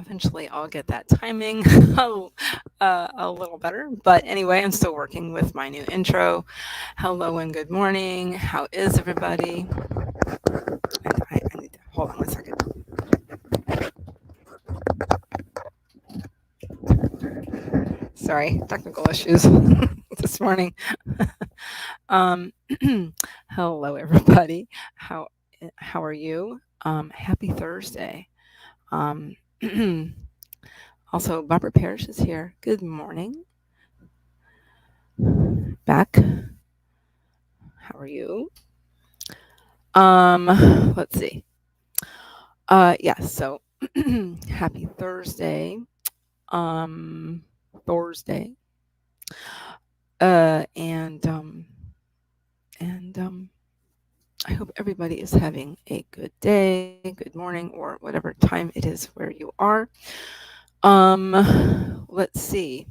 eventually I'll get that timing a little better. But anyway, I'm still working with my new intro. Hello and good morning. How is everybody? And I need to hold on one second. Sorry, technical issues this morning. um, hello everybody. How are you? Happy Thursday. Um, also, Barbara Parrish is here. Good morning. Back. How are you? Let's see. Yeah, so happy Thursday. Um, Thursday. And I hope everybody is having a good day, good morning, or whatever time it is where you are. Let's see.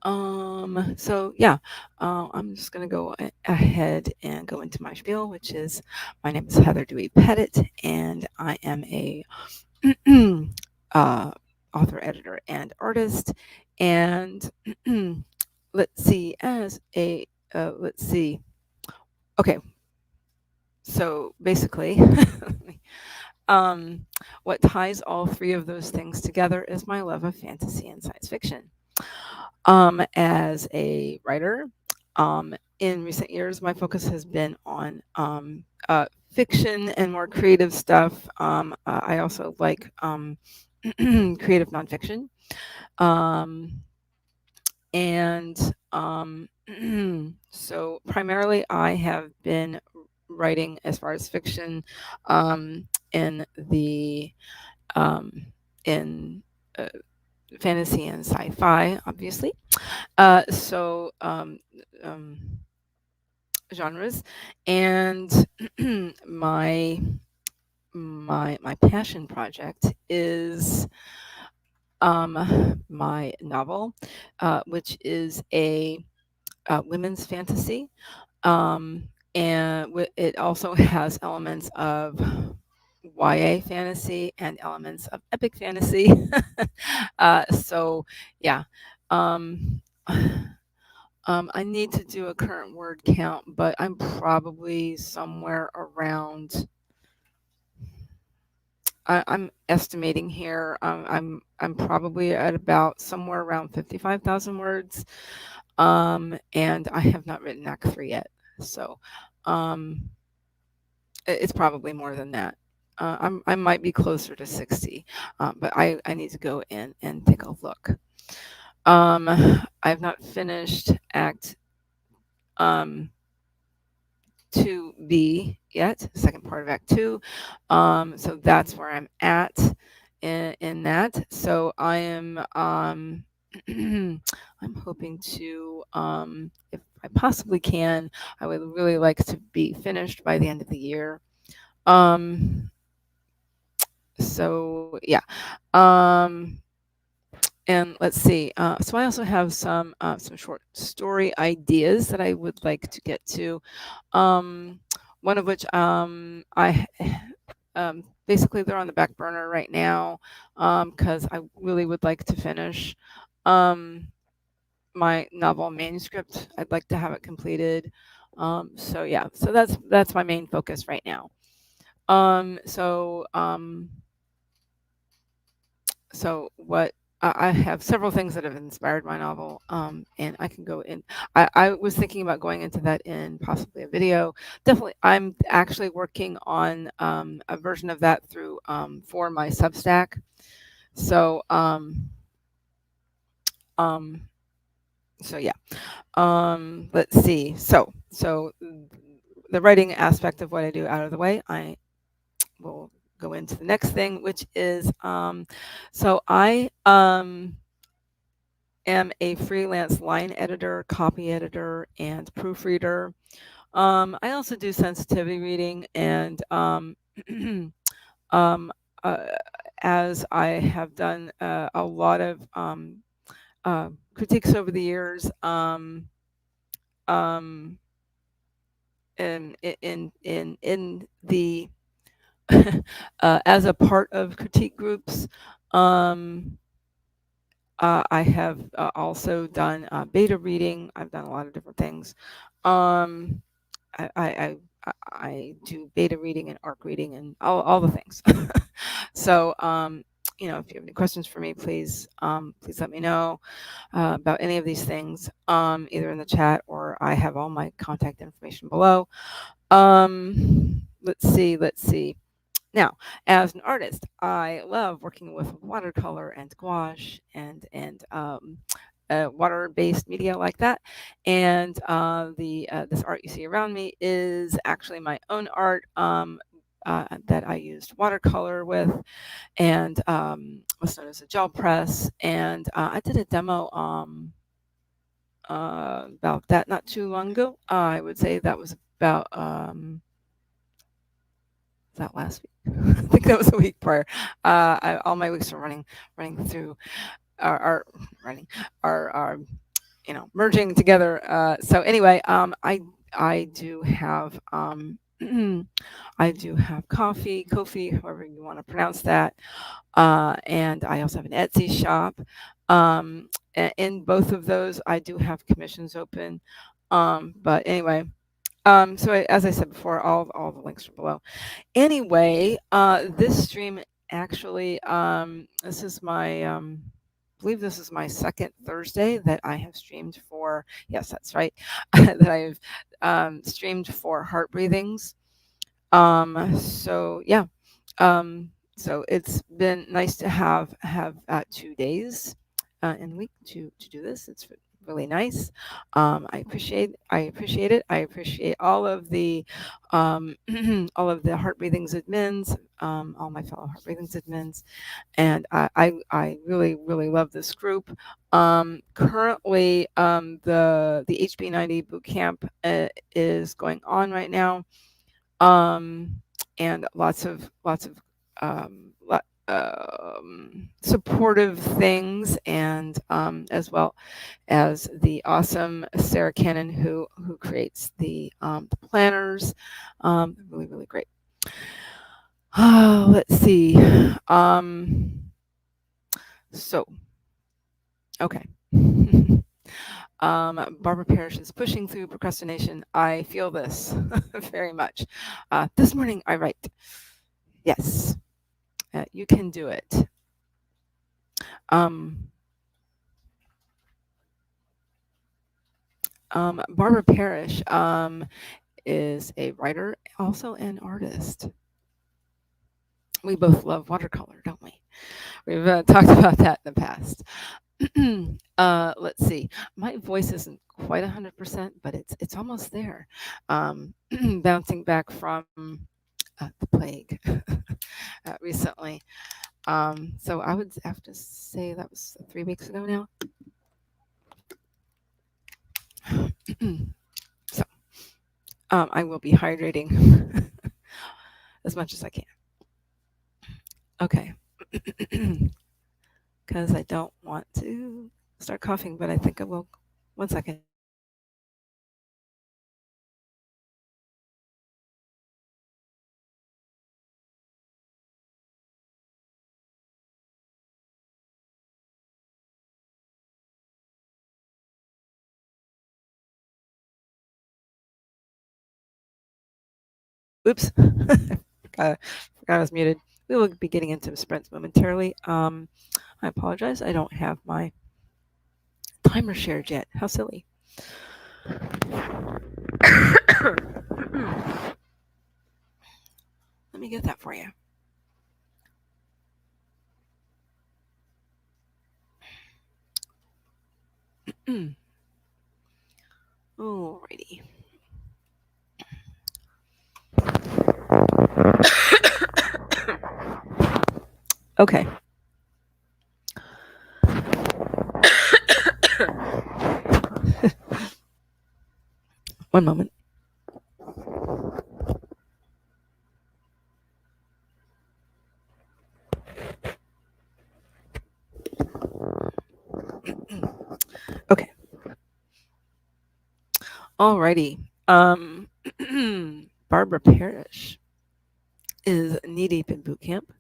So yeah, I'm just gonna go ahead and go into my spiel, which is my name is Heather Dewey Pettit, and I am a uh, author, editor, and artist. And let's see, let's see. Okay, so basically, um, what ties all three of those things together is my love of fantasy and science fiction. As a writer, in recent years, my focus has been on fiction and more creative stuff. I also like creative nonfiction. Um, and so primarily, I have been writing as far as fiction in the um, in uh, fantasy and sci-fi, obviously. So um, genres, and my my passion project is my novel, which is a women's fantasy, um, and it also has elements of YA fantasy and elements of epic fantasy. So yeah. Um, I need to do a current word count, but I'm probably somewhere around. I'm estimating here. I'm probably at about somewhere around 55,000 words, and I have not written Act 3 yet, so um, it's probably more than that. I might be closer to 60, but I need to go in and take a look. I have not finished Act um, 2B yet, second part of Act 2. So that's where I'm at in that. So I am I'm hoping to if I possibly can, I would really like to be finished by the end of the year. Um, so yeah. Um, and let's see. So I also have some short story ideas that I would like to get to. One of which basically they're on the back burner right now because I really would like to finish um, my novel manuscript. I'd like to have it completed. So yeah, so that's my main focus right now. So so what I have several things that have inspired my novel, and I can go in. I was thinking about going into that in possibly a video. Definitely, I'm actually working on a version of that through for my Substack. So um, so yeah. Let's see. So the writing aspect of what I do out of the way, I will go into the next thing, which is so I am a freelance line editor, copy editor, and proofreader. I also do sensitivity reading, and um, uh, as I have done a lot of critiques over the years, um, in the as a part of critique groups, um, I have also done beta reading. I've done a lot of different things. Um, I do beta reading and ARC reading and all the things. So, if you have any questions for me, please let me know about any of these things, either in the chat or I have all my contact information below. Let's see. Now, as an artist, I love working with watercolor and gouache and water-based media like that. And the this art you see around me is actually my own art that I used watercolor with, and what's known as a gel press. And I did a demo about that not too long ago. I would say that was about that last week. I think that was a week prior. All my weeks are running through are running are merging together. So anyway, I do have I do have Kofi, however you want to pronounce that, and I also have an Etsy shop. In both of those, I do have commissions open. But anyway, as I said before, all the links are below. Anyway, this stream actually, this is my, I believe this is my second Thursday that I have streamed for. Yes, that's right. That I've streamed for heart breathings. So yeah, so it's been nice to have 2 days in the week to do this. It's really nice. I appreciate it. I appreciate all of the all of the heart breathings admins, all my fellow heart breathings admins, and I really love this group. Currently, the HB90 Bootcamp is going on right now, and lots of supportive things, and as well as the awesome Sarah Cannon who creates the planners, really great. Let's see. So okay. Barbara Parrish is pushing through procrastination. I feel this very much. This morning I write. Yes, you can do it. Barbara Parrish is a writer, also an artist. We both love watercolor, don't we? We've talked about that in the past. Let's see. My voice isn't quite 100%, but it's almost there. Bouncing back from the plague recently. So I would have to say that was 3 weeks ago now. So I will be hydrating as much as I can. Okay. Because I don't want to start coughing, but I think I will. 1 second. Oops. Forgot I was muted. We will be getting into sprints momentarily. I apologize. I don't have my timer shared yet. How silly. Let me get that for you. Alrighty. Okay. One moment. Okay. Alrighty. Barbara Parrish. is knee deep in boot camp.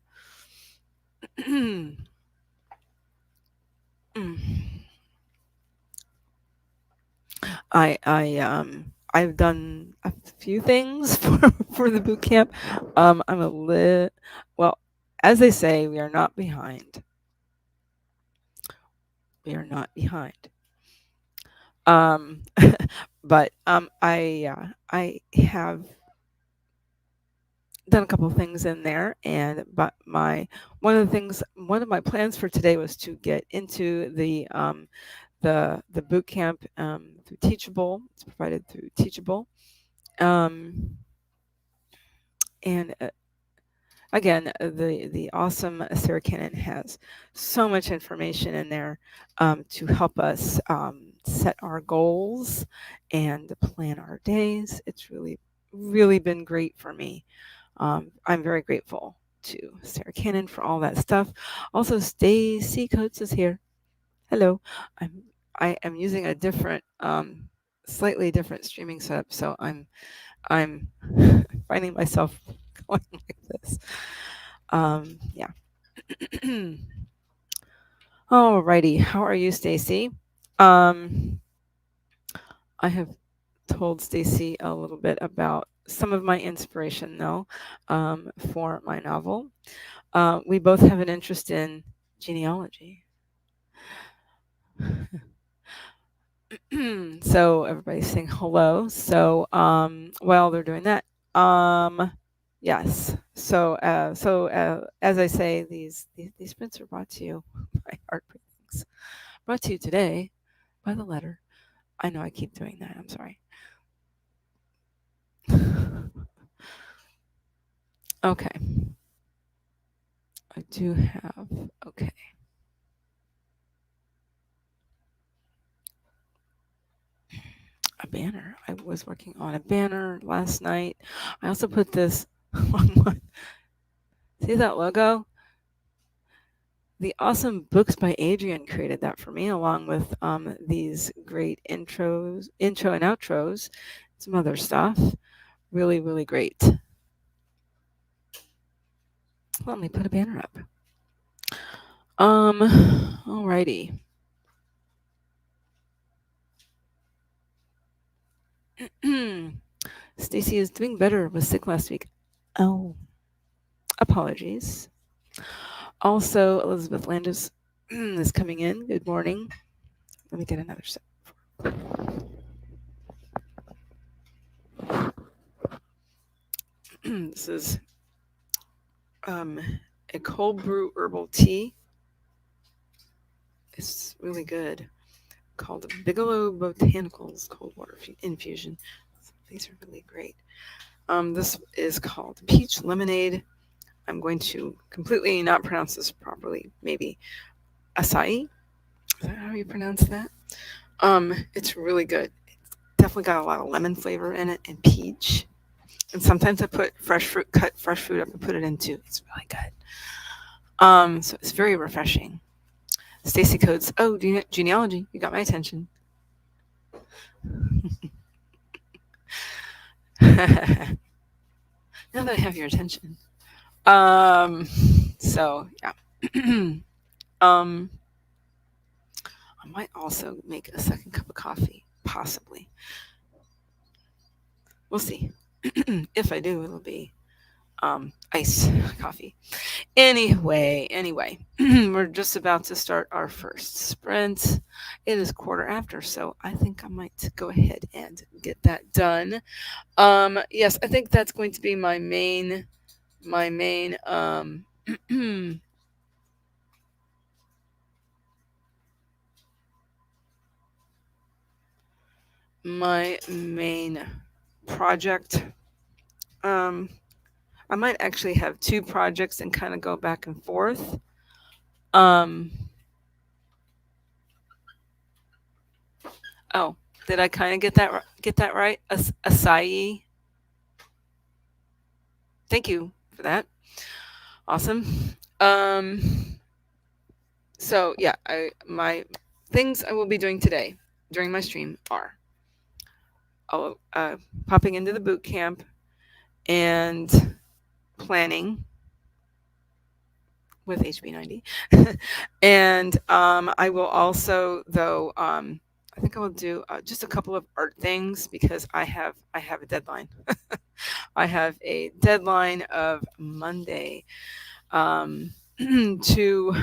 I've done a few things for the boot camp. I'm a lit well, as they say, we are not behind. We are not behind. Um, I have done a couple of things in there, and but my one of my plans for today was to get into the boot camp through Teachable. It's provided through Teachable, um, and again, the awesome Sarah Cannon has so much information in there to help us set our goals and plan our days. It's really been great for me. I'm very grateful to Sarah Cannon for all that stuff. Also, Stacy Coates is here. Hello. I am using a different, slightly different streaming setup, so I'm finding myself going like this. Yeah. Alrighty. How are you, Stacy? I have told Stacy a little bit about some of my inspiration, though, for my novel. We both have an interest in genealogy. So everybody's saying hello. So while they're doing that, yes. As I say, these sprints are brought to you by Heartbreakings. Brought to you today by the letter. I know I keep doing that. I'm sorry. Okay. I do have. Okay. A banner. I was working on a banner last night. I also put this on one. See that logo? The awesome Books by Adrian created that for me, along with these great intro and outros, some other stuff. Really great. Let me put a banner up. Alrighty. Stacy is doing better. Was sick last week. Oh, apologies. Also, Elizabeth Landis is coming in. Good morning. Let me get another sip. This is a cold brew herbal tea. It's really good. Called Bigelow Botanicals Cold Water Infusion. These are really great. This is called Peach Lemonade. I'm going to completely not pronounce this properly. Maybe acai. Is that how you pronounce that? It's really good. It's definitely got a lot of lemon flavor in it and peach. And sometimes I put cut fresh fruit up and put it in too. It's really good. So it's very refreshing. Stacy Coates. Oh, genealogy. You got my attention. Now that I have your attention. So yeah. I might also make a second cup of coffee, possibly. We'll see. If I do, it'll be iced coffee. Anyway, we're just about to start our first sprint. It is 1:15, so I think I might go ahead and get that done. Yes, I think that's going to be my main my main project. I might actually have two projects and kind of go back and forth. Oh, did I kind of get that right? Acai. Thank you for that. Awesome. So yeah, my things I will be doing today during my stream are popping into the boot camp and planning with HB90. And I will also, though, I think I will do just a couple of art things because I have a deadline. I have a deadline of Monday to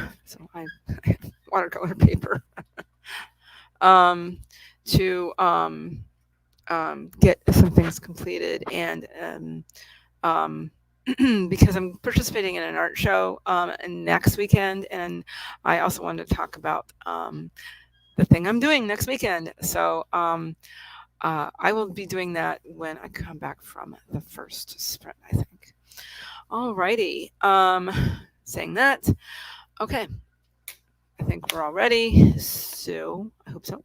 I have watercolor paper um, to get some things completed and um, because I'm participating in an art show next weekend, and I also wanted to talk about the thing I'm doing next weekend. So I will be doing that when I come back from the first sprint, I think. Alrighty. Saying that, okay, I think we're all ready. So I hope so.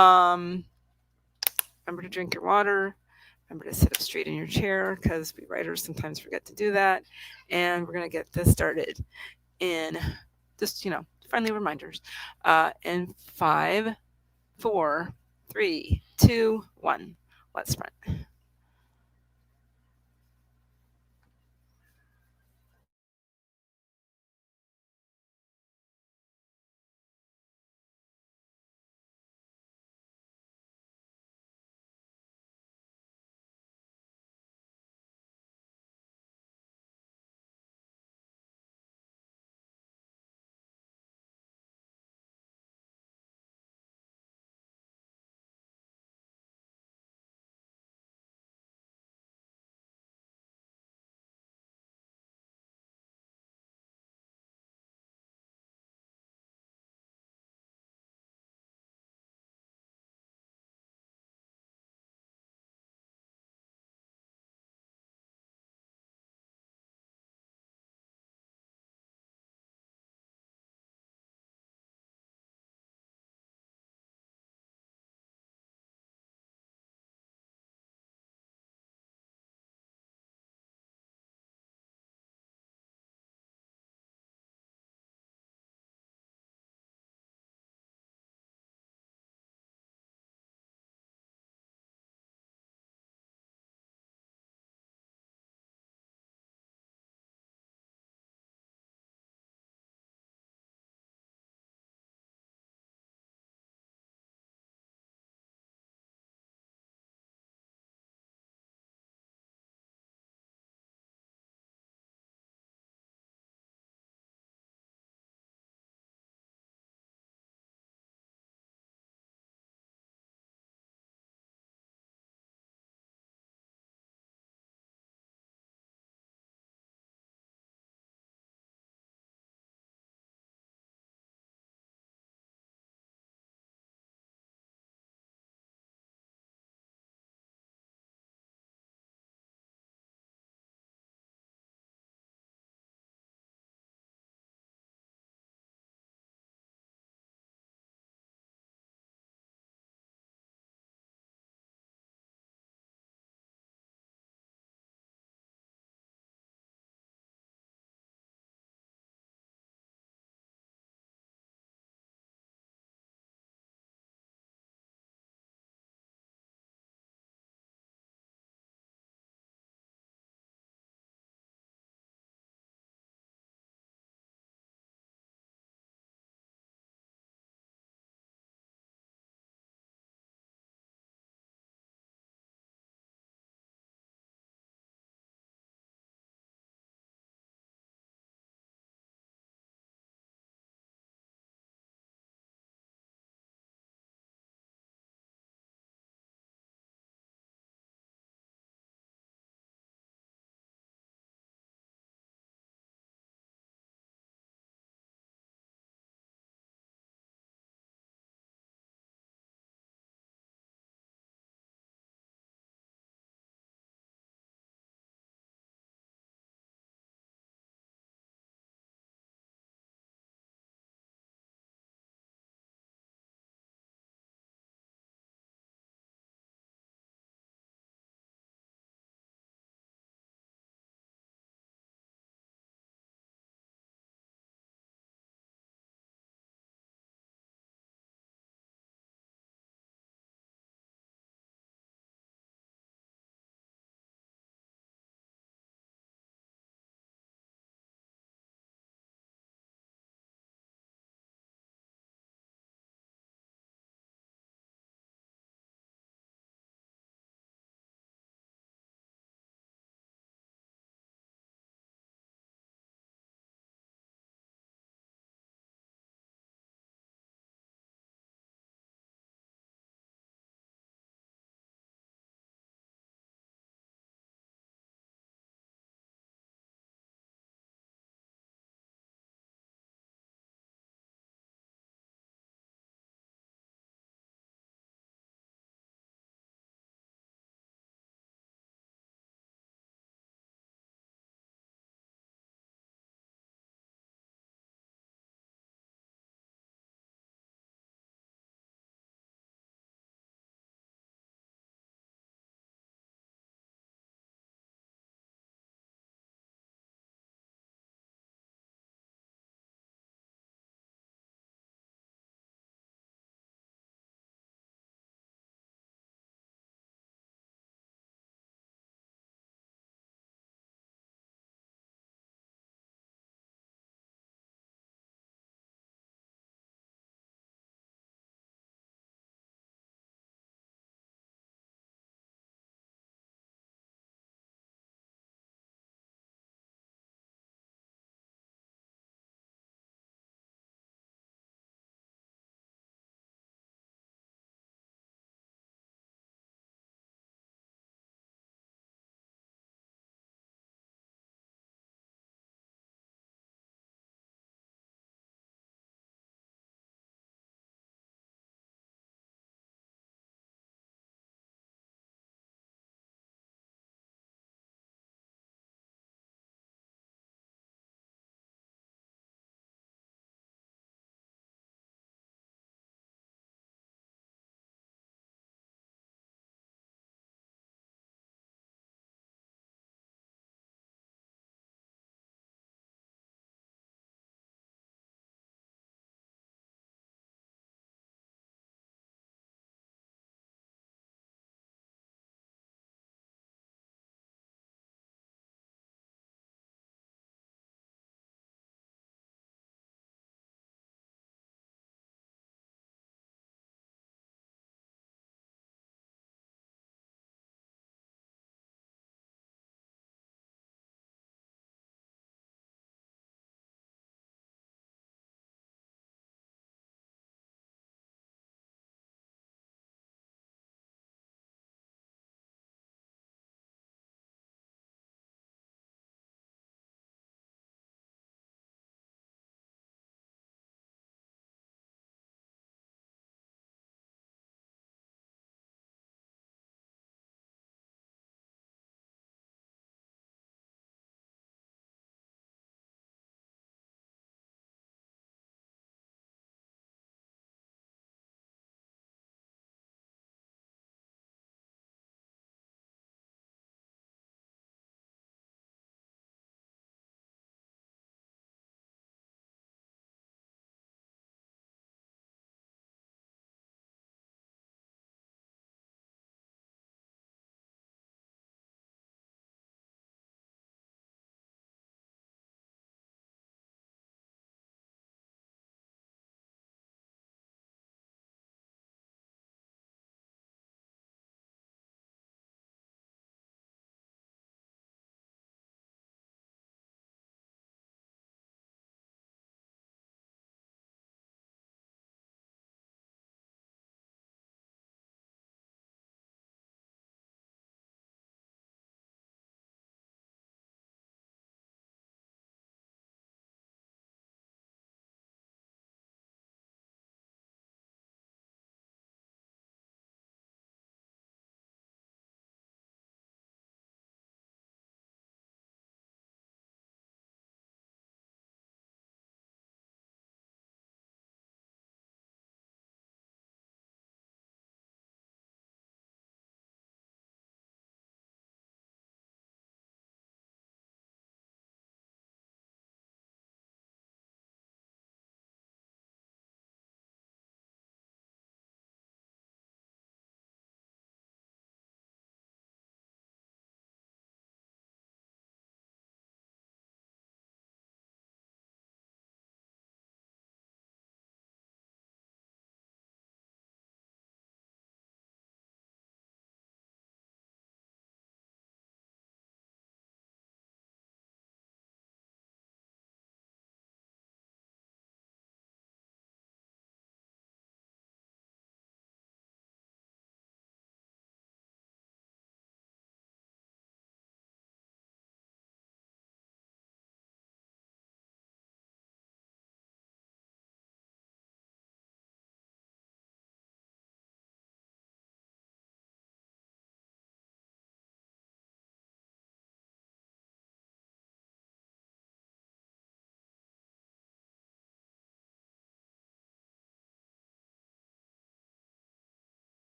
Um, Remember to drink your water. Remember to sit up straight in your chair because we writers sometimes forget to do that. And we're going to get this started in just, friendly reminders. In 5, 4, 3, 2, 1. Let's sprint.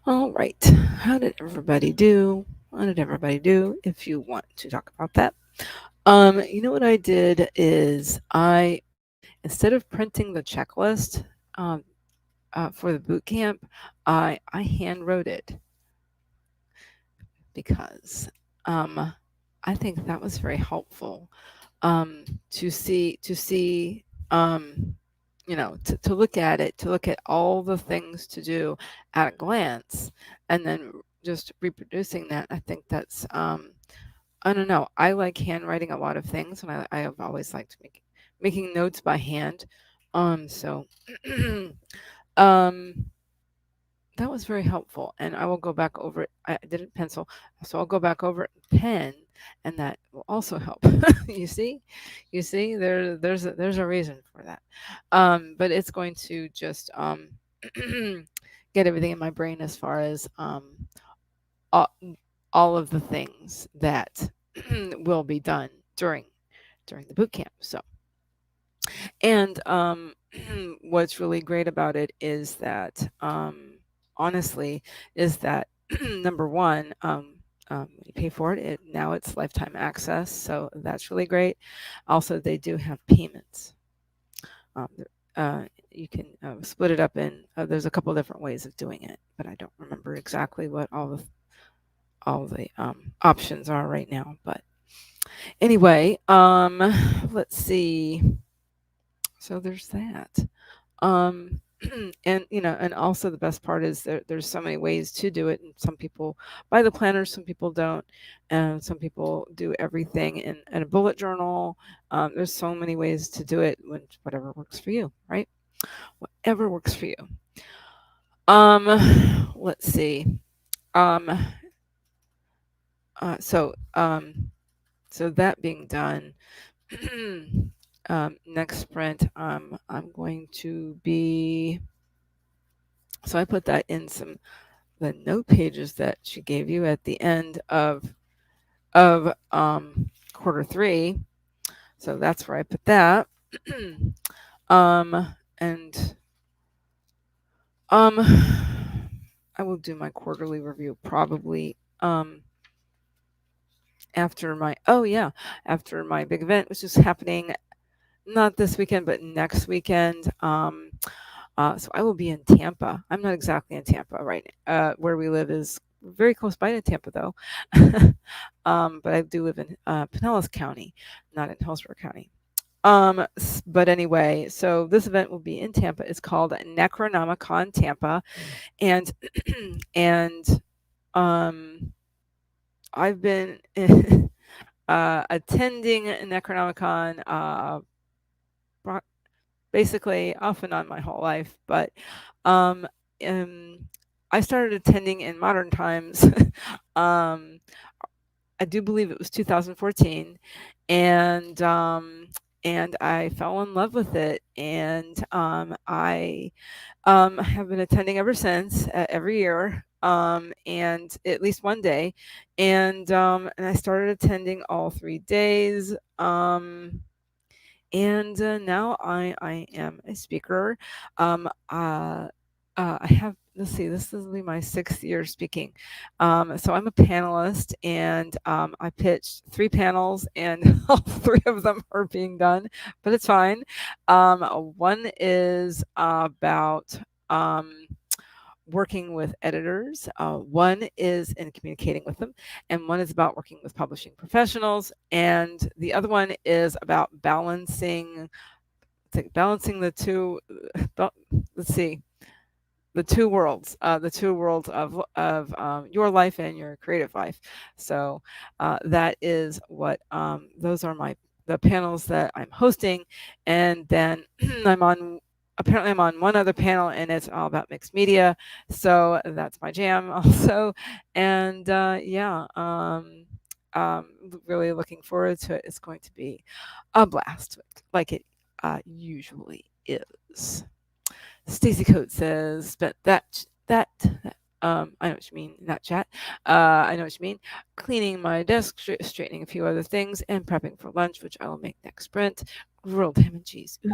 All right. How did everybody do? How did everybody do? If you want to talk about that. You know what I did is instead of printing the checklist um, for the boot camp, I hand wrote it because I think that was very helpful to see to look at it, to look at all the things to do at a glance, and then just reproducing that. I think that's I don't know. I like handwriting a lot of things, and I have always liked making notes by hand. So um that was very helpful, and I will go back over it. I did it in pencil, so I'll go back over it in pen, and that will also help. you see, there's a reason for that. But it's going to just get everything in my brain as far as all, all of the things that will be done during the boot camp. So, and what's really great about it is that honestly is that number one, when you pay for it, now it's lifetime access, so that's really great. Also, they do have payments. Um, you can split it up in. There's a couple different ways of doing it, but I don't remember exactly what all the options are right now. But anyway, let's see. So there's that. Um, and also the best part is there's so many ways to do it, and some people buy the planners, some people don't, and some people do everything in a bullet journal. There's so many ways to do it, whatever works for you, right? Whatever works for you. Let's see. Um, so so that being done, next sprint, I'm going to be. So I put that in the note pages that she gave you at the end of quarter three. So that's where I put that. And I will do my quarterly review probably after my big event, which is happening not this weekend but next weekend. So I will be in Tampa. I'm not exactly in Tampa right now. Where we live is very close by to Tampa, though. But I do live in Pinellas County, not in Hillsborough County. But anyway, so this event will be in Tampa. It's called Necronomicon Tampa, and and I've been attending Necronomicon basically off and on my whole life, but um, I started attending in modern times. I do believe it was 2014, and I fell in love with it, and I have been attending ever since, every year, and at least one day, and I started attending all 3 days. And now I am a speaker. I have, let's see, this will be my 6th year speaking. So I'm a panelist, and I pitched 3 panels, and all 3 of them are being done, but it's fine. One is about working with editors. One is in communicating with them, and one is about working with publishing professionals, and the other one is about balancing the two. Let's see, the two worlds of your life and your creative life. So that is what those are the panels that I'm hosting, and then I'm on one other panel, and it's all about mixed media. So that's my jam also, and really looking forward to it. It's going to be a blast, like it usually is. Stacy Coates says, but I know what you mean, not chat. I know what you mean. Cleaning my desk, straightening a few other things, and prepping for lunch, which I will make next sprint. Grilled ham and cheese. Ooh,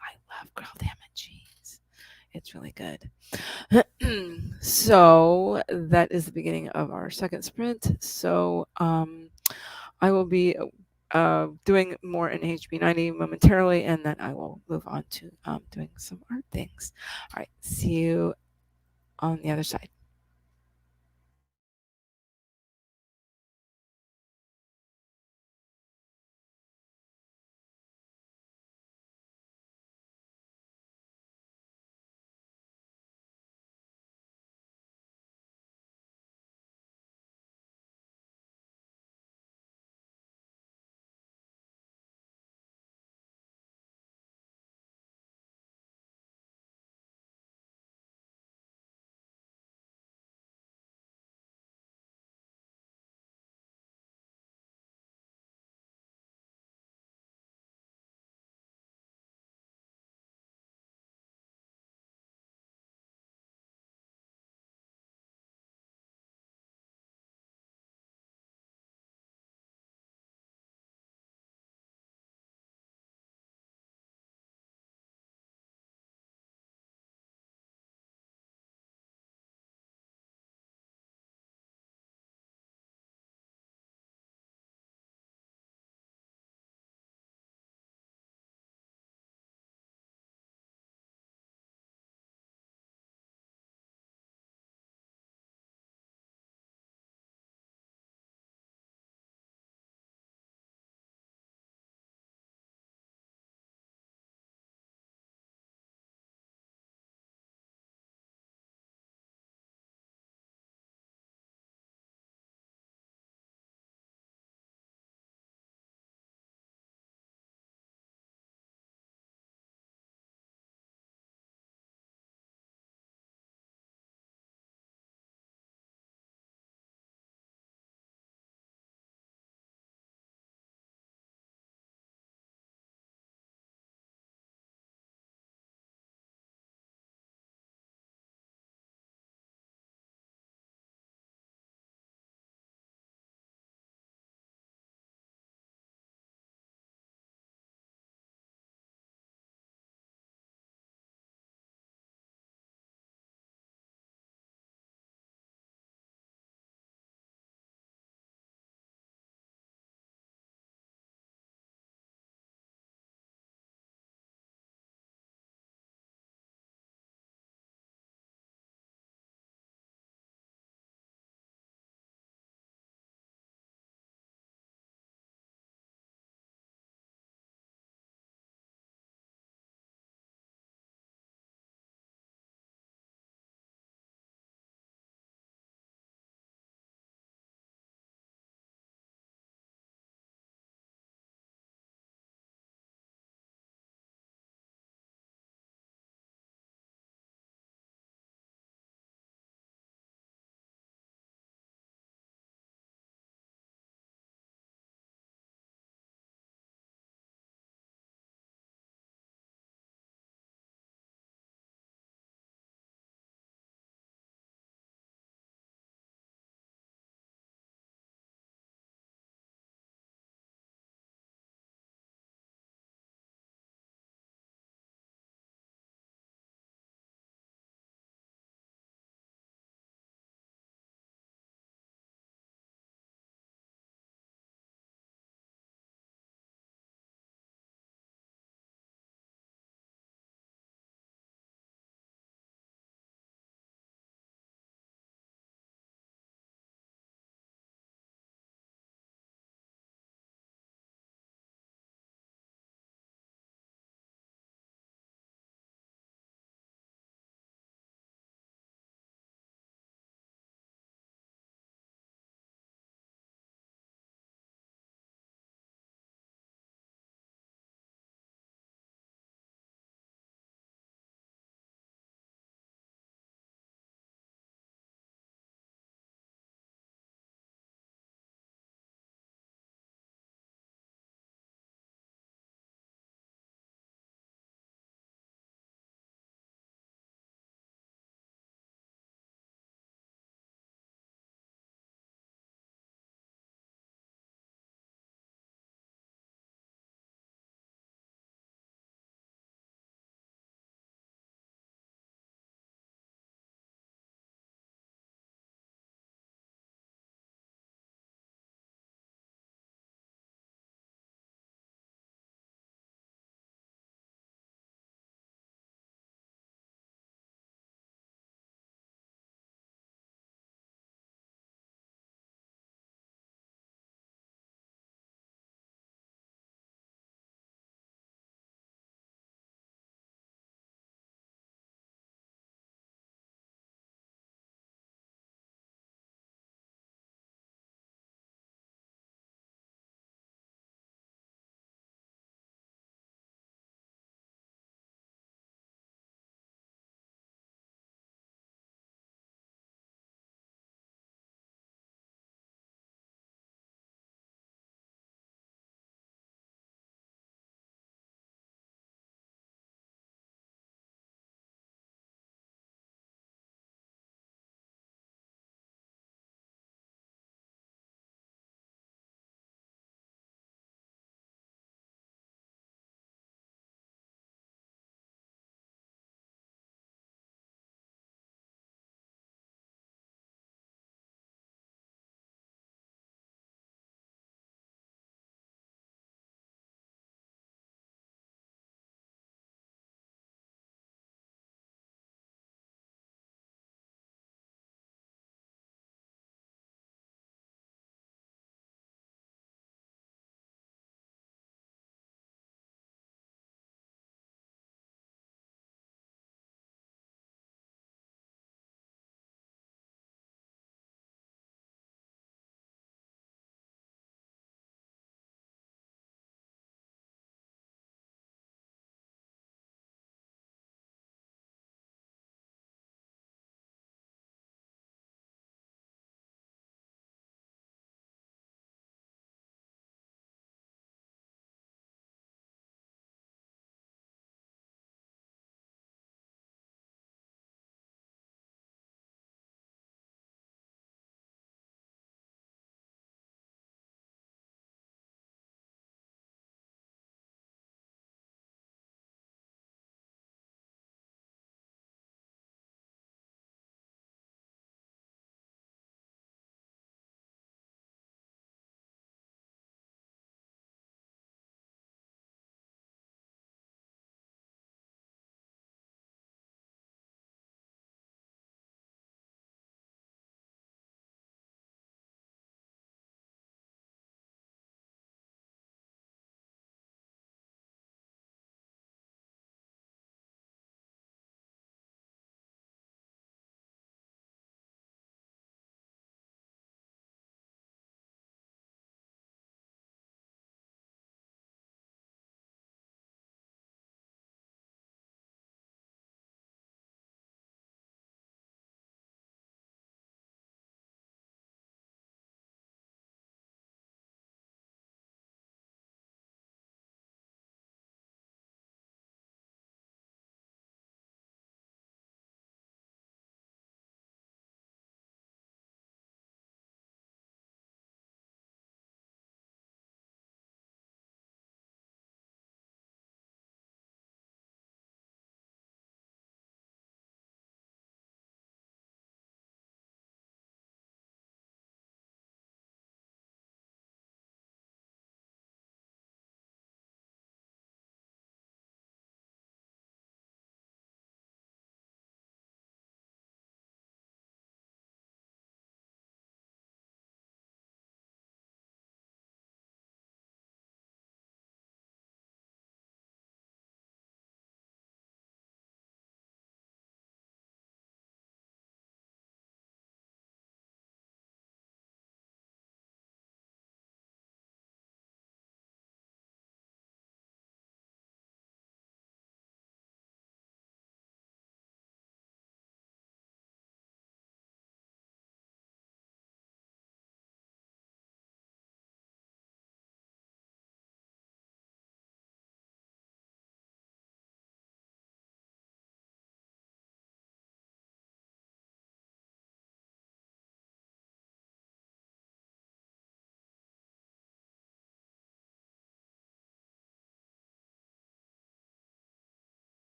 I love grilled ham and cheese. It's really good. So that is the beginning of our second sprint. So I will be doing more in HB90 momentarily, and then I will move on to doing some art things. All right, see you on the other side.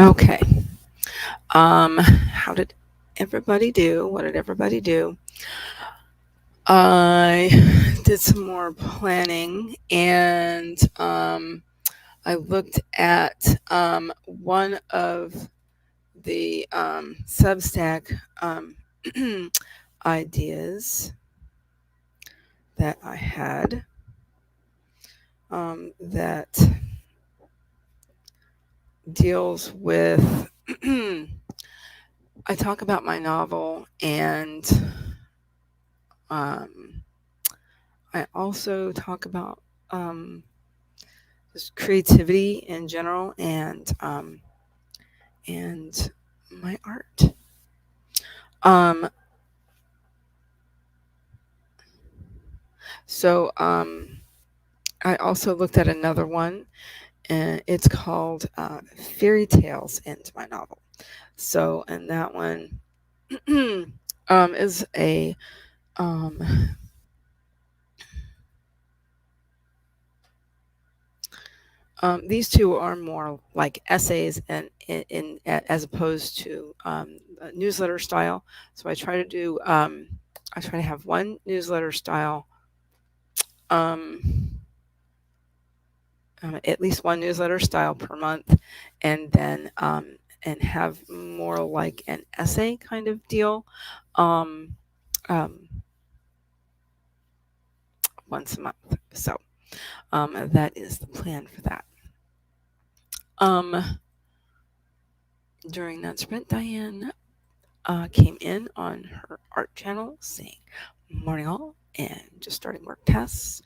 Okay. How did everybody do? What did everybody do? I did some more planning, and I looked at one of the Substack ideas that I had that deals with. I talk about my novel, and um, I also talk about just creativity in general, and my art. Um, so I also looked at another one, and it's called Fairy Tales into My Novel. So, and that one is a um, these two are more like essays and as opposed to newsletter style. So I try to have one newsletter style, um, at least one newsletter style per month, and then and have more like an essay kind of deal um, um, once a month. So that is the plan for that. Um, During that sprint, Diane came in on her art channel saying, "Morning all," and just starting work tests.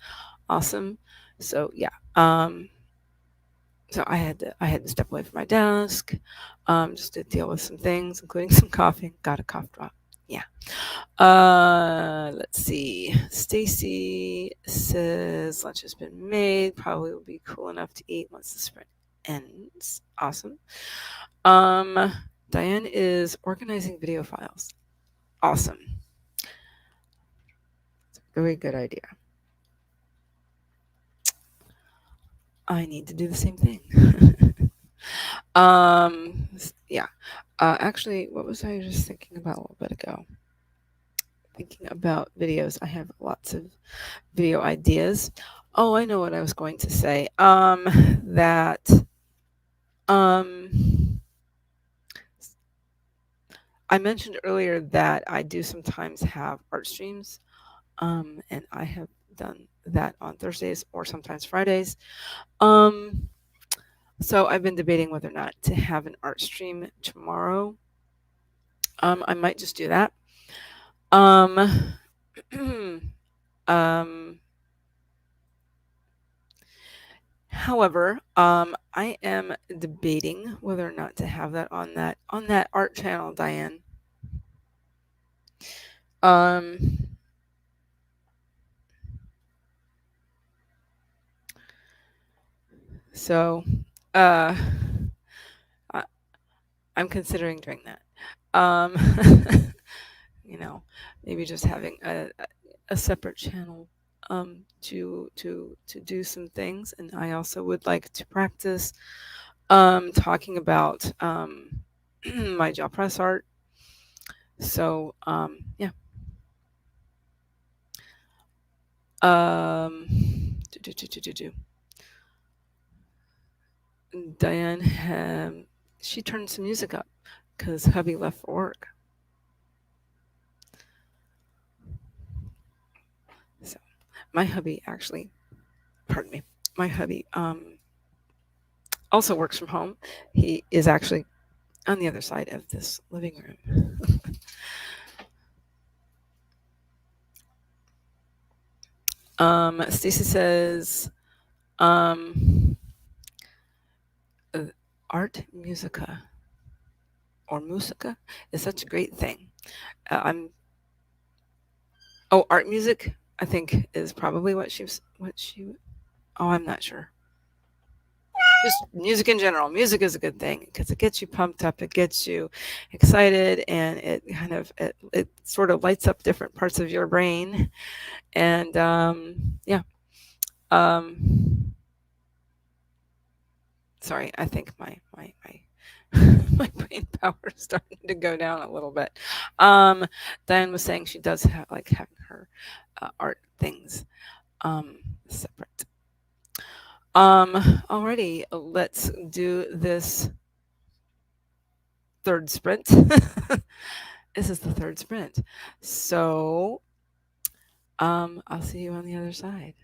Awesome. So yeah. So I had to step away from my desk, just to deal with some things, including some coughing. Got a cough drop. Yeah. Let's see. Stacy says lunch has been made. Probably will be cool enough to eat once the sprint ends. Awesome. Um, Diane is organizing video files. Awesome. Very good idea. I need to do the same thing. Yeah. Actually, what was I just thinking about a little bit ago? Thinking about videos. I have lots of video ideas. Oh, I know what I was going to say. That um, I mentioned earlier that I do sometimes have art streams, and I have done that on Thursdays or sometimes Fridays. Um, so I've been debating whether or not to have an art stream tomorrow. I might just do that. Um, um, However, I am debating whether or not to have that on that art channel, Diane. Um, so, uh, I, I'm considering doing that. Um, you know, maybe just having a separate channel to do some things, and I also would like to practice talking about my gel press art. So yeah. Do, do, do, do, do, do. Diane, she turned some music up because hubby left for work. So my hubby actually, pardon me, my hubby also works from home. He is actually on the other side of this living room. Stacy says, um, art musica or musica is such a great thing. I'm art music. I think is probably what she. Oh, I'm not sure. Just music in general. Music is a good thing because it gets you pumped up, it gets you excited, and it sort of lights up different parts of your brain. And yeah. Um, sorry, I think my My brain power is starting to go down a little bit. Um, Diane was saying she does have like have her art things separate. Alrighty, let's do this third sprint. This is the third sprint. So I'll see you on the other side.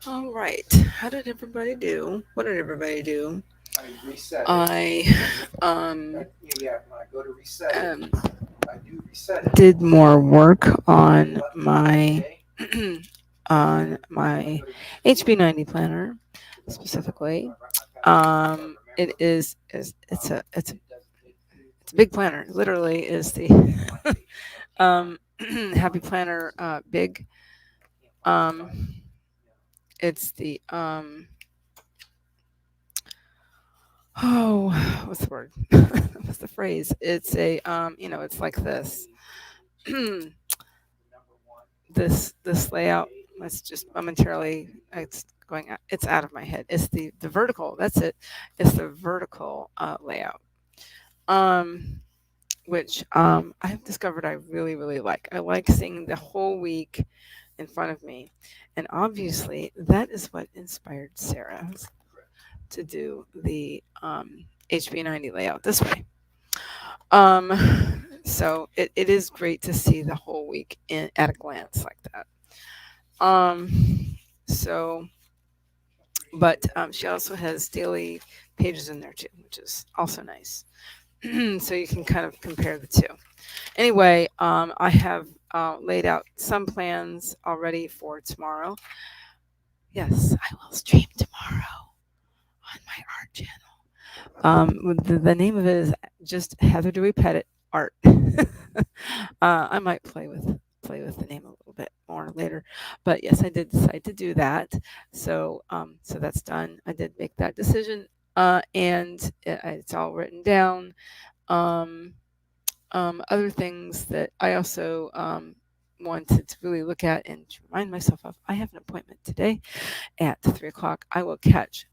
All right. How did everybody do? What did everybody do? I reset it. I um, Yeah, when I go to reset it, um I do reset it. did more work on Left my okay. on When I my go to reset it, HB90 planner to double check. So specifically. I write my password in so I It remember. is It doesn't. it's a big planner. Literally is the I can't find page. I can't find. um, Happy Find my Planner password. big. I can't find my Um, password. You know. it's the oh, what's the word? What's the phrase? It's a it's like this. The number one. This layout. J It's just A R momentarily. T. It's out of my head. It's the vertical. That's it. It's the vertical layout. Um, which I have discovered I really really like. I like seeing the whole week in front of me, and obviously that is what inspired Sarah to do the HB90 layout this way. It is great to see the whole week at a glance like that. So, but she also has daily pages in there too, which is also nice. So you can kind of compare the two. Anyway, I have laid out some plans already for tomorrow. Yes, I will stream tomorrow on my art channel. The name of it is just Heather Dewey Pettit Art. I might play with the name a little bit more later, but yes, I did decide to do that. So that's done. I did make that decision, and it's all written down. Um, Other things that I also wanted to really look at and to remind myself of. I have an appointment today at 3 o'clock. I will catch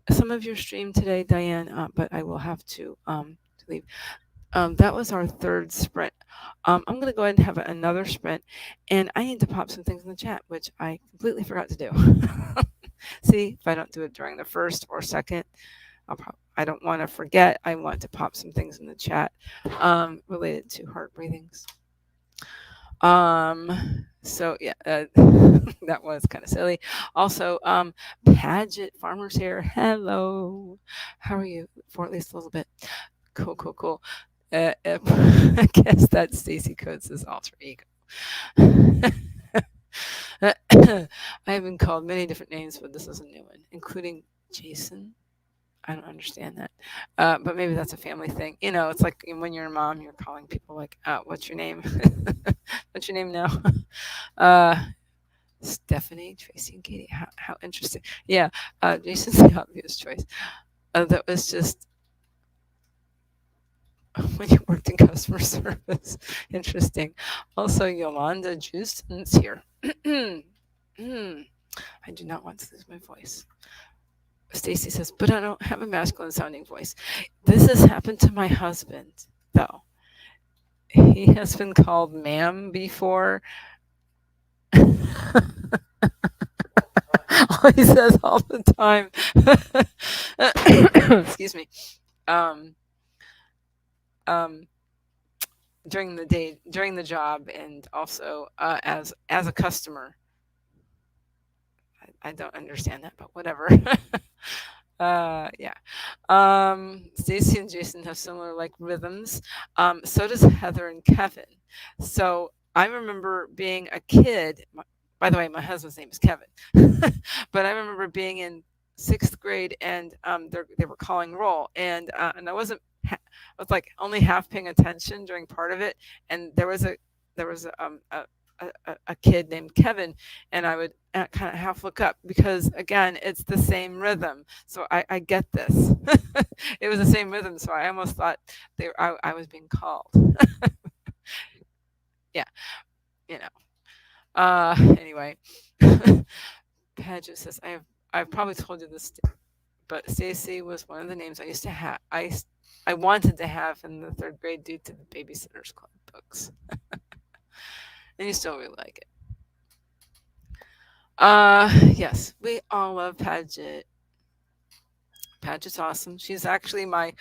some of your stream today, Diane, but I will have to leave. That was our third sprint. I'm going to go ahead and have another sprint, and I need to pop some things in the chat, which I completely forgot to do. See, if I don't do it during the first or second, I don't want to forget. I want to pop some things in the chat related to heart breathings. So yeah, that was kind of silly. Also, Paget Farmers here. Hello, how are you? For at least a little bit. Cool, cool, cool. I guess that's Stacy Coates' alter ego. I have been called many different names, but this is a new one, including Jason. I don't understand that. But maybe that's a family thing. It's like when you're a mom, you're calling people like, what's your name? What's your name now? Uh, Stephanie, Tracy, and Katie. How interesting. Yeah, Jason's the obvious choice. That was just when you worked in customer service. Interesting. Also, Yolanda Justin's here. Mm, I do not want to lose my voice. Stacy says, but I don't have a masculine sounding voice. This has happened to my husband, though. He has been called ma'am before. He says all the time. Excuse me. Um, um, during the job, and also as a customer. I don't understand that, but whatever. Yeah. Stacy and Jason have similar like rhythms. So does Heather and Kevin. So I remember being a kid. By the way, my husband's name is Kevin. But I remember being in sixth grade, and they were calling roll, and I was like only half paying attention during part of it, and there was a kid named Kevin, and I would kind of half look up because again it's the same rhythm, so I get this. It was the same rhythm, so I almost thought I was being called. Yeah, you know. Anyway. Paget says I've probably told you this, but Stacy was one of the names I used to have. I wanted to have in the third grade due to the Babysitters Club books, and you still really like it. Yes, we all love Paget. Paget's awesome. She's actually my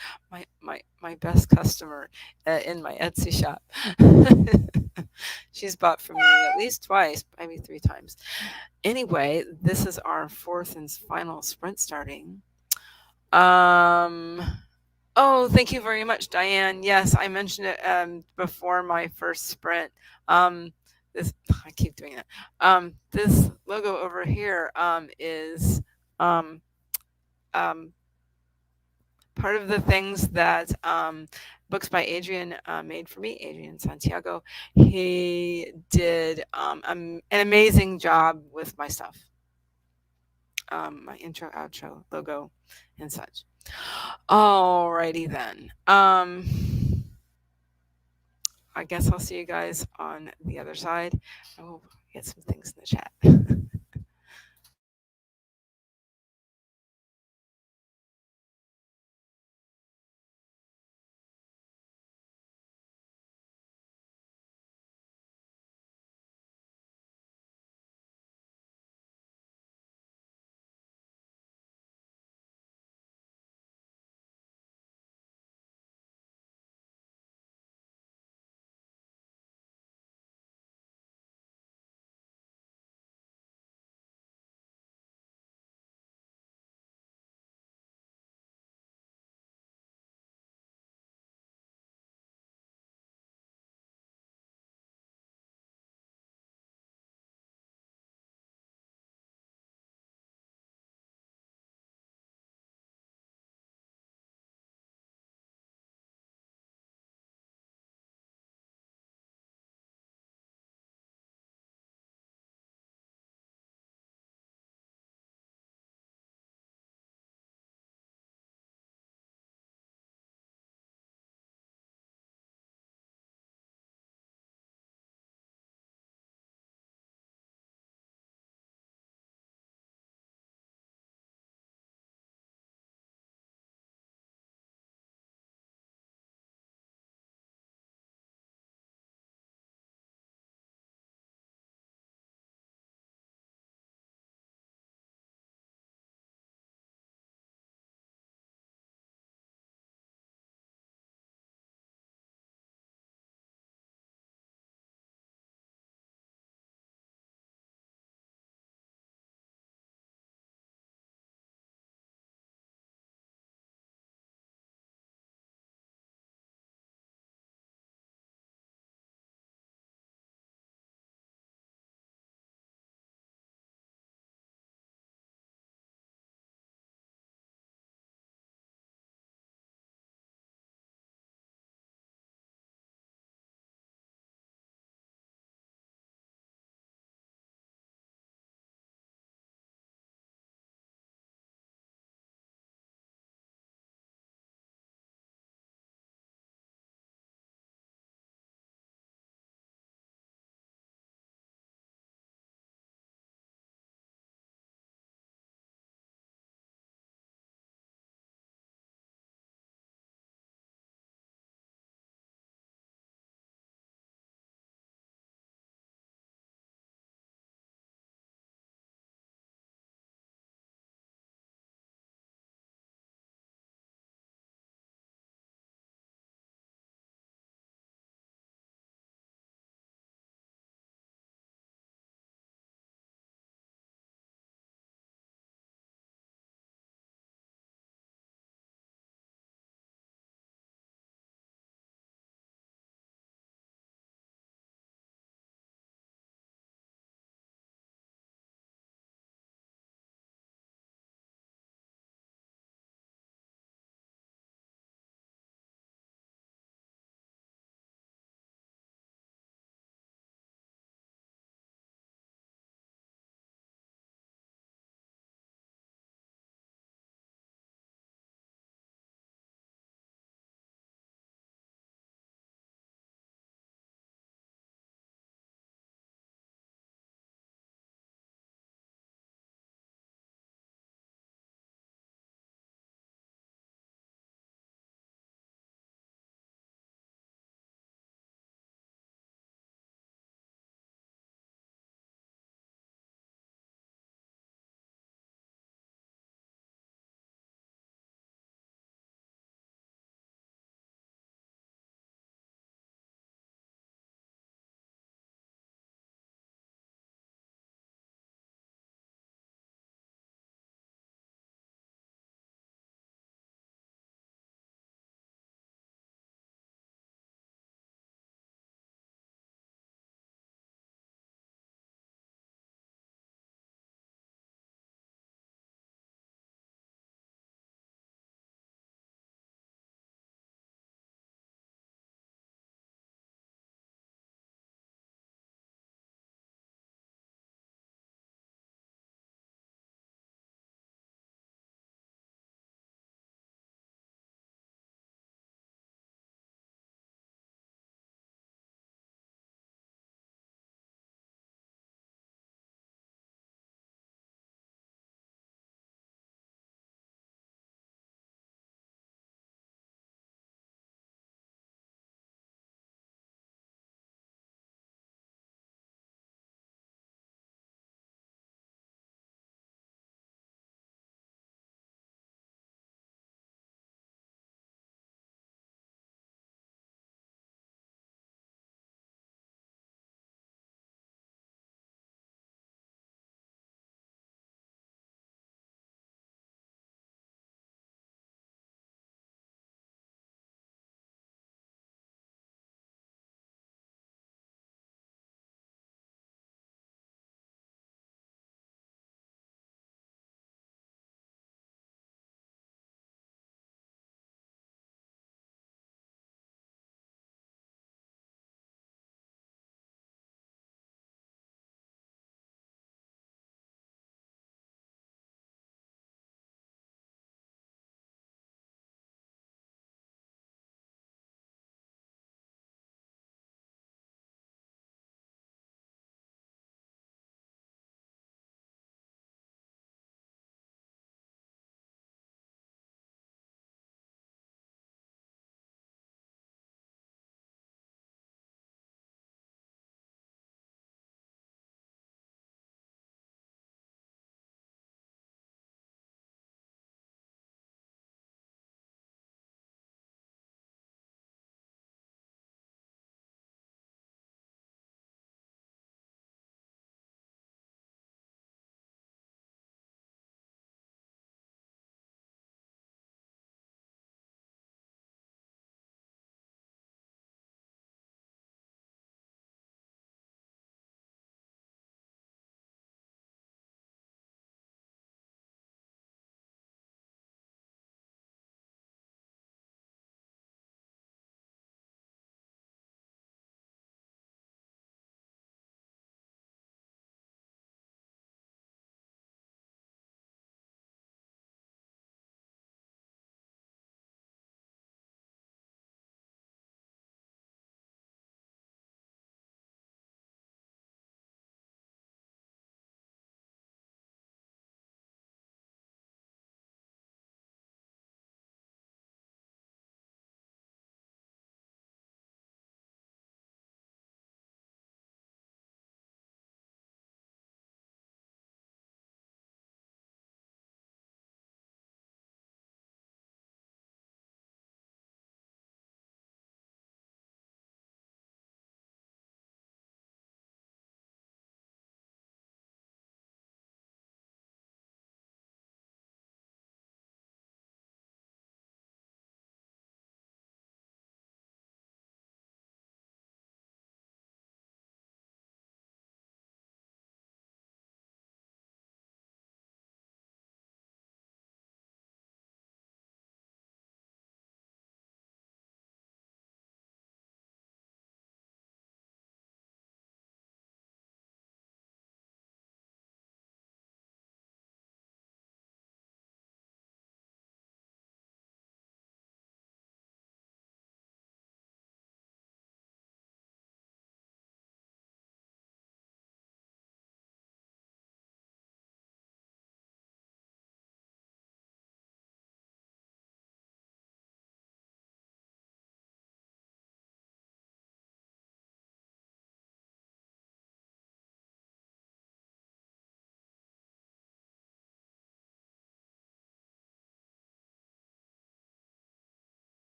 best customer in my Etsy shop. She's bought from me at least twice, maybe three times. Anyway, this is our fourth and final sprint starting. Um, oh, thank you very much, Diane. Yes, I mentioned it before my first sprint. This I keep doing that. This logo over here is um, um, part of the things that Books by Adrian made for me, Adrian Santiago. He did an amazing job with my stuff, my intro, outro, logo, and such. Alrighty then. I guess I'll see you guys on the other side. I will get some things in the chat.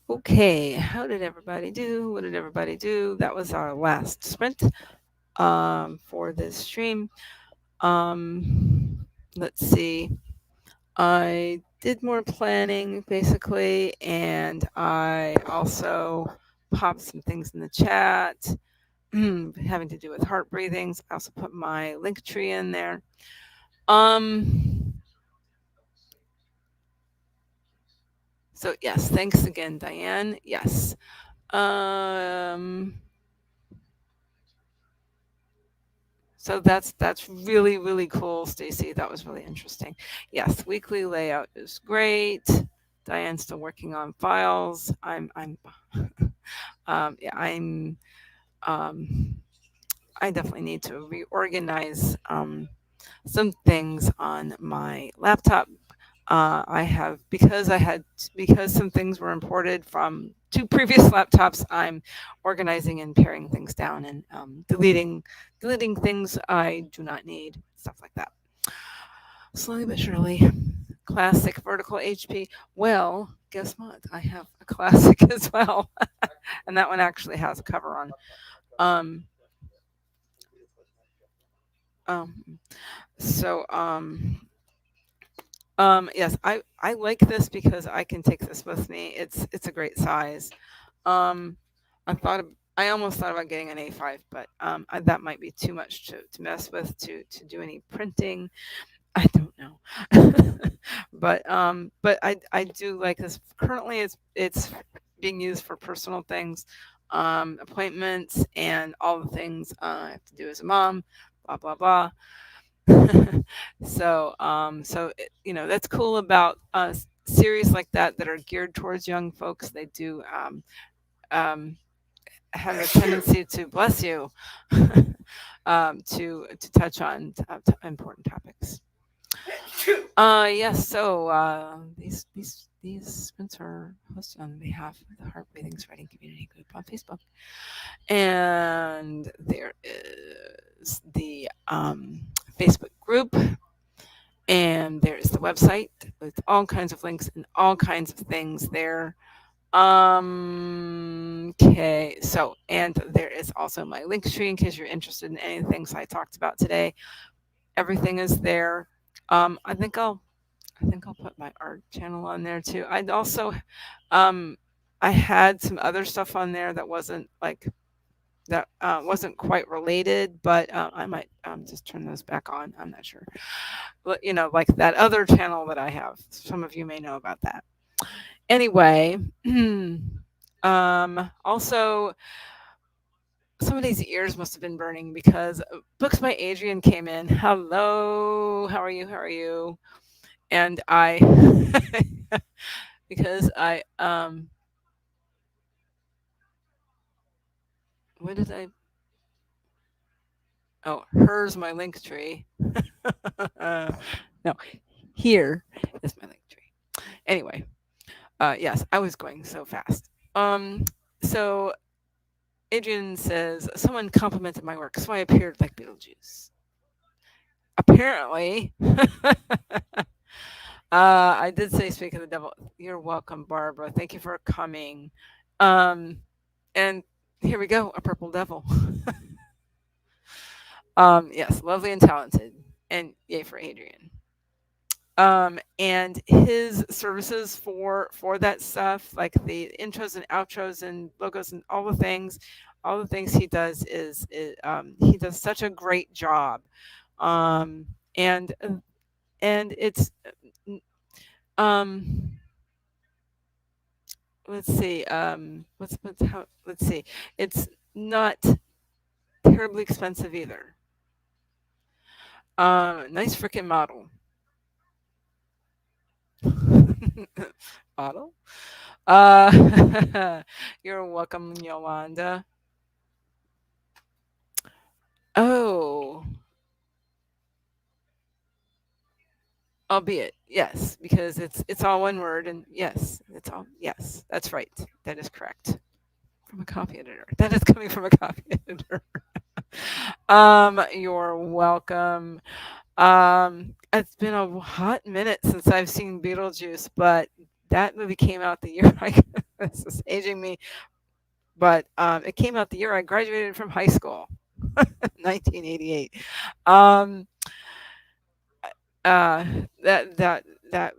Okay, how did everybody do? What did everybody do? That was our last sprint for this stream. Let's see. I did more planning basically, and I also popped some things in the chat having to do with heart breathings. I also put my link tree in there. Um, so yes, thanks again, Diane. Yes. Um, so that's really really cool, Stacy. That was really interesting. Yes, weekly layout is great. Diane's still working on files. I'm yeah, um I definitely need to reorganize some things on my laptop. I have because some things were imported from two previous laptops. I'm organizing and paring things down and deleting things I do not need, stuff like that. Slowly but surely. Classic vertical HP. Well, guess what? I have a classic as well, and that one actually has a cover on. Um, um, so yes, I like this because I can take this with me. It's a great size. Um, I thought I almost thought about getting an A5, but that might be too much to mess with to do any printing. I don't know, but I do like this. Currently, it's being used for personal things, appointments, and all the things I have to do as a mom. Blah blah blah. That's cool about series like that are geared towards young folks. They do um, have a tendency to bless you to touch on important topics. Yes. So these sprints are hosted on behalf of the Heart Breathing Writing Community Group on Facebook, and there is the Facebook group, and there is the website with all kinds of links and all kinds of things there. Okay, so and there is also my link tree in case you're interested in any of the things I talked about today. Everything is there. I think I'll put my art channel on there too. I'd also I had some other stuff on there that wasn't quite related, but I might just turn those back on. I'm not sure. But like that other channel that I have. Some of you may know about that. Anyway, also somebody's ears must have been burning because Books by Adrian came in. Hello, how are you? How are you? And I, because I, what did I? Oh, here's my link tree. No, here is my link tree. Anyway, yes, I was going so fast. So Adrian says someone complimented my work, so I appeared like Beetlejuice. Apparently, I did say speak of the devil. You're welcome, Barbara. Thank you for coming. Um, and here we go, a purple devil. Yes, lovely and talented, and yay for Adrian. And his services for that stuff, like the intros and outros and logos and all the things he does he does such a great job. Um, and and it's um let's see what's how let's see it's not terribly expensive either. Nice freaking model. Model. You're welcome, Yolanda. Oh, albeit yes, because it's all one word, and yes, it's all yes. That's right. That is correct. From a copy editor. That is coming from a copy editor. You're welcome. It's been a hot minute since I've seen Beetlejuice, but that movie came out the year I This is aging me, but it came out the year I graduated from high school, 1988. Um, uh, that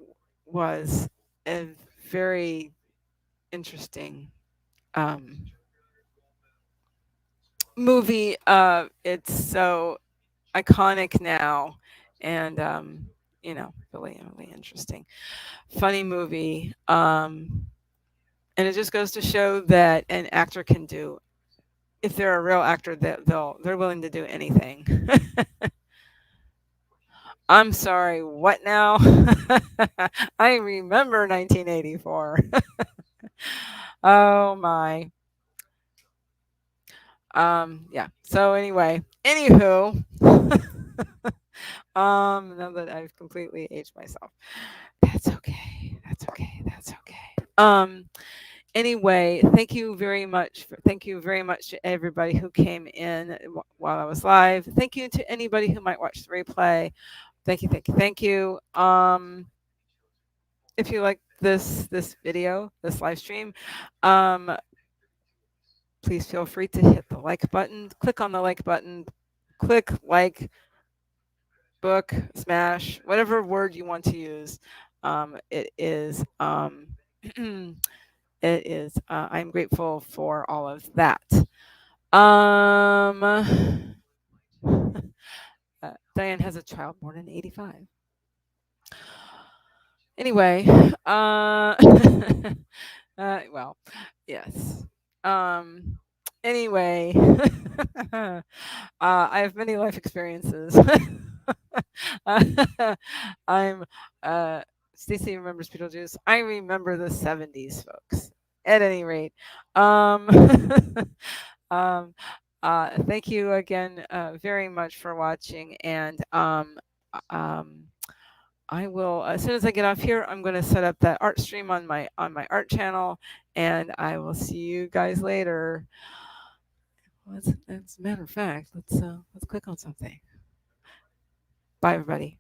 was a very interesting um, movie. It's so iconic now, and really interesting, funny movie. And it just goes to show that an actor can do, if they're a real actor, that they're willing to do anything. I'm sorry, what now? I remember 1984. Oh my. Yeah. So anyway, anywho, now that I've completely aged myself, that's okay. That's okay. That's okay. Anyway, thank you very much to everybody who came in while I was live. Thank you to anybody who might watch the replay. Thank you, thank you, thank you. If you like this video, this live stream, um, please feel free to hit the like button. Click on the like button. Click like, book, smash, whatever word you want to use. It is. It is. I'm grateful for all of that. Um, Diane has a child born in '85. Anyway, well, yes. Um, anyway, I have many life experiences. I'm Stacy remembers Beetlejuice. I remember the '70s, folks. At any rate, um, um, thank you again very much for watching, and um, I will, as soon as I get off here, I'm going to set up that art stream on my art channel, and I will see you guys later. As a matter of fact, let's click on something. Bye, everybody.